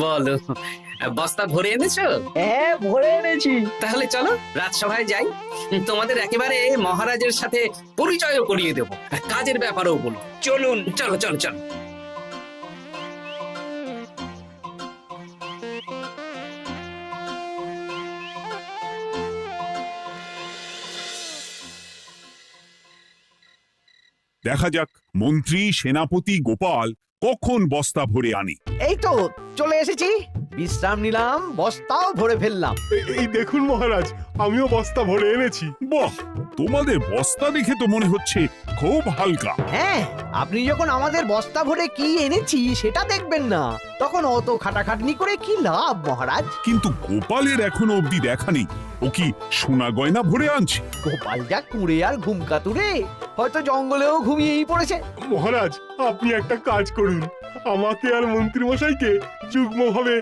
বলো, বস্তা ভরে এনেছো? হ্যাঁ, ভরে এনেছি। তাহলে চলো রাজসভায় যাই। তোমাদের একেবারে মহারাজের সাথে পরিচয়ও করিয়ে দেবো, আর কাজের ব্যাপারেও বলবো। চলুন। চলো চলো চলো। দেখা যাক মন্ত্রী সেনাপতি গোপাল কখন বস্তা ভরে আনে। এই তো চলে এসেছি, বিশ্রাম নিলাম, বস্তাও ভরে ফেললাম। এই দেখুন মহারাজ, আমিও বস্তা ভরে এনেছি। বাহ, তোমাদের বস্তা দেখে তো মনে হচ্ছে খুব হালকা। হ্যাঁ, আপনি যখন আমাদের বস্তা ভরে কি এনেছি সেটা দেখবেন না, তখন অত খাটাখাটনি করে কি লাভ মহারাজ? কিন্তু গোপালের এখনো অবধি দেখা নেই। ও কি সোনা গয়না ভরে আনছে? গোপাল যা কুঁড়ে আর ঘুমকাতুরে, হয়তো জঙ্গলেও ঘুমিয়েই পড়েছে। মহারাজ, আপনি একটা কাজ করুন, আমাকে আর মন্ত্রী মশাইকে যুগ্মভাবে